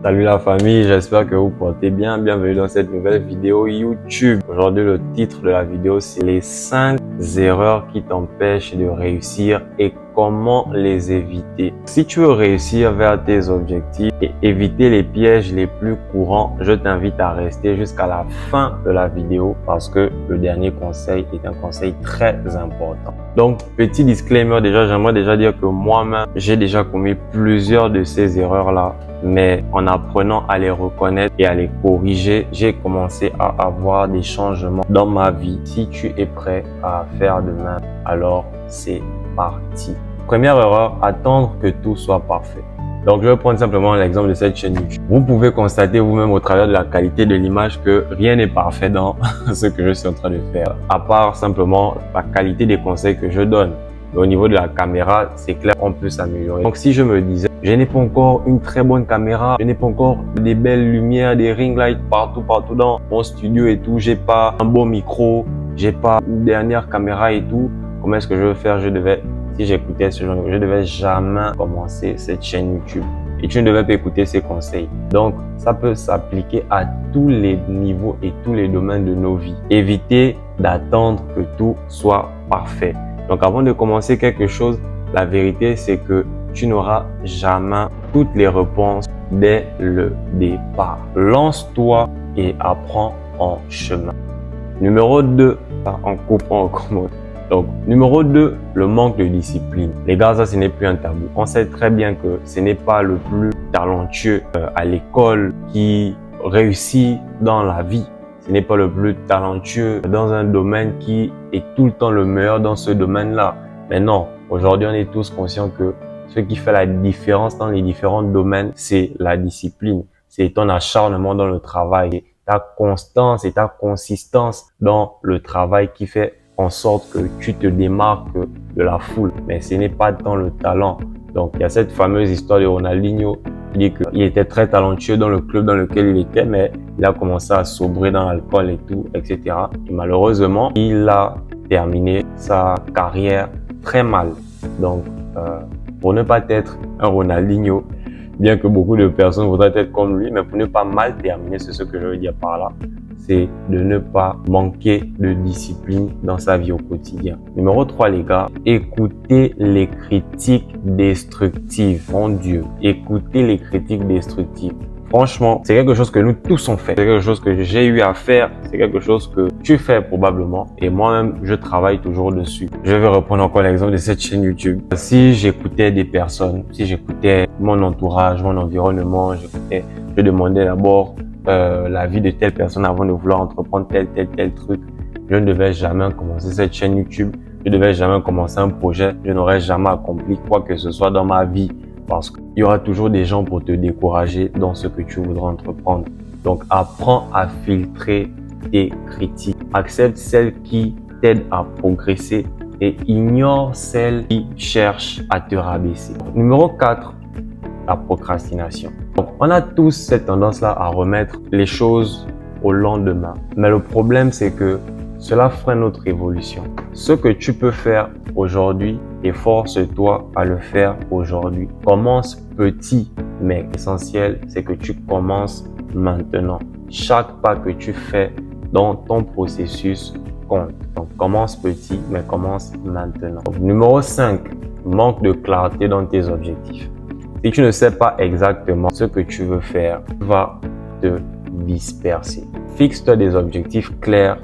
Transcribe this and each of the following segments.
Salut la famille, j'espère que vous portez bien. Bienvenue dans cette nouvelle vidéo YouTube. Aujourd'hui, le titre de la vidéo, c'est les 5 erreurs qui t'empêchent de réussir et comment les éviter. Si tu veux réussir vers tes objectifs et éviter les pièges les plus courants, je t'invite à rester jusqu'à la fin de la vidéo parce que le dernier conseil est un conseil très important. Donc, petit disclaimer déjà, j'aimerais déjà dire que moi-même, j'ai déjà commis plusieurs de ces erreurs-là. Mais en apprenant à les reconnaître et à les corriger, j'ai commencé à avoir des changements dans ma vie. Si tu es prêt à faire de même, alors c'est parti. Première erreur, attendre que tout soit parfait. Donc, je vais prendre simplement l'exemple de cette chaîne YouTube. Vous pouvez constater vous-même au travers de la qualité de l'image que rien n'est parfait dans ce que je suis en train de faire, à part simplement la qualité des conseils que je donne. Mais au niveau de la caméra, c'est clair qu'on peut s'améliorer. Donc, si je me disais, je n'ai pas encore une très bonne caméra, je n'ai pas encore des belles lumières, des ring lights partout dans mon studio et tout, j'ai pas un bon micro, j'ai pas une dernière caméra et tout, comment est-ce que je vais faire? Si j'écoutais ce genre de choses, je devais jamais commencer cette chaîne YouTube. Et tu ne devais pas écouter ces conseils. Donc, ça peut s'appliquer à tous les niveaux et tous les domaines de nos vies. Évitez d'attendre que tout soit parfait. Donc, avant de commencer quelque chose, la vérité, c'est que tu n'auras jamais toutes les réponses dès le départ. Lance-toi et apprends en chemin. Numéro 2, en coupant en commode. Donc, numéro 2, le manque de discipline. Les gars, ça, ce n'est plus un tabou. On sait très bien que ce n'est pas le plus talentueux à l'école qui réussit dans la vie. Ce n'est pas le plus talentueux dans un domaine qui est tout le temps le meilleur dans ce domaine-là. Mais non, aujourd'hui, on est tous conscients que ce qui fait la différence dans les différents domaines, c'est la discipline. C'est ton acharnement dans le travail, ta constance et ta consistance dans le travail qui fait en sorte que tu te démarques de la foule. Mais ce n'est pas tant le talent. Donc, il y a cette fameuse histoire de Ronaldinho qui dit qu'il était très talentueux dans le club dans lequel il était, mais il a commencé à sobrer dans l'alcool et tout, etc. Et malheureusement, il a terminé sa carrière très mal. Donc, pour ne pas être un Ronaldinho, bien que beaucoup de personnes voudraient être comme lui, mais pour ne pas mal terminer, c'est ce que je veux dire par là, c'est de ne pas manquer de discipline dans sa vie au quotidien. Numéro 3, les gars, écoutez les critiques destructives. Mon Dieu, écoutez les critiques destructives. Franchement, c'est quelque chose que nous tous on fait. C'est quelque chose que j'ai eu à faire. C'est quelque chose que tu fais probablement. Et moi-même, je travaille toujours dessus. Je vais reprendre encore l'exemple de cette chaîne YouTube. Si j'écoutais des personnes, si j'écoutais mon entourage, mon environnement, je demandais d'abord l'avis de telle personne avant de vouloir entreprendre tel truc, je ne devais jamais commencer cette chaîne YouTube. Je ne devais jamais commencer un projet. Je n'aurais jamais accompli quoi que ce soit dans ma vie. Parce qu'il y aura toujours des gens pour te décourager dans ce que tu voudras entreprendre. Donc, apprends à filtrer tes critiques. Accepte celles qui t'aident à progresser et ignore celles qui cherchent à te rabaisser. Numéro 4, la procrastination. Donc, on a tous cette tendance-là à remettre les choses au lendemain. Mais le problème, c'est que cela freine notre évolution. Ce que tu peux faire aujourd'hui, efforce-toi à le faire aujourd'hui. Commence petit, mais l'essentiel, c'est que tu commences maintenant. Chaque pas que tu fais dans ton processus compte. Donc, commence petit, mais commence maintenant. Donc, numéro 5, manque de clarté dans tes objectifs. Si tu ne sais pas exactement ce que tu veux faire, tu vas te disperser. Fixe-toi des objectifs clairs.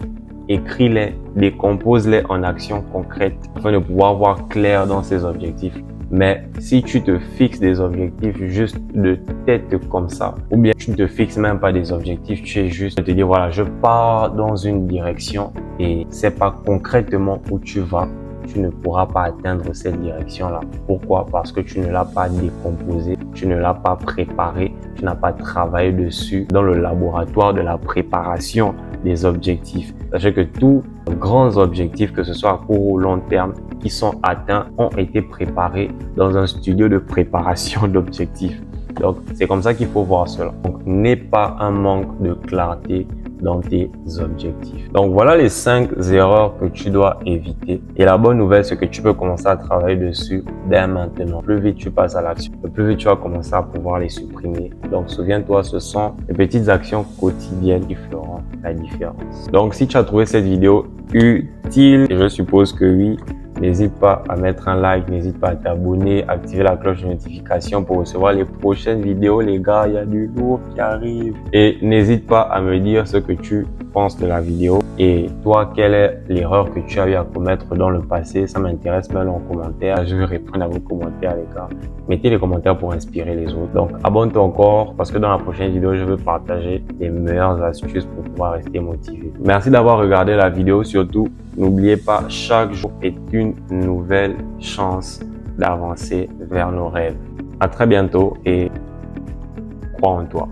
Écris-les, décompose-les en actions concrètes afin de pouvoir voir clair dans ces objectifs. Mais si tu te fixes des objectifs juste de tête comme ça, ou bien tu ne te fixes même pas des objectifs, tu es juste à te dire voilà, je pars dans une direction et c'est pas concrètement où tu vas, tu ne pourras pas atteindre cette direction-là. Pourquoi? Parce que tu ne l'as pas décomposé, tu ne l'as pas préparé, tu n'as pas travaillé dessus dans le laboratoire de la préparation des objectifs. Sachez que tous les grands objectifs, que ce soit à court ou long terme, qui sont atteints, ont été préparés dans un studio de préparation d'objectifs. Donc, c'est comme ça qu'il faut voir cela. Donc, n'aie pas un manque de clarté, dans tes objectifs. Donc voilà les 5 erreurs que tu dois éviter. Et la bonne nouvelle, c'est que tu peux commencer à travailler dessus dès maintenant. Plus vite tu passes à l'action, plus vite tu vas commencer à pouvoir les supprimer. Donc souviens-toi, ce sont les petites actions quotidiennes qui feront la différence. Donc si tu as trouvé cette vidéo utile, et je suppose que oui, n'hésite pas à mettre un like, n'hésite pas à t'abonner, activer la cloche de notification pour recevoir les prochaines vidéos. Les gars, il y a du lourd qui arrive. Et n'hésite pas à me dire ce que tu penses de la vidéo. Et toi, quelle est l'erreur que tu as eu à commettre dans le passé? Ça m'intéresse, mets-le en commentaire. Je vais répondre à vos commentaires, les gars. Mettez les commentaires pour inspirer les autres. Donc, abonne-toi encore parce que dans la prochaine vidéo, je vais partager les meilleures astuces pour pouvoir rester motivé. Merci d'avoir regardé la vidéo. Surtout, n'oubliez pas, chaque jour est une nouvelle chance d'avancer vers nos rêves. À très bientôt et crois en toi.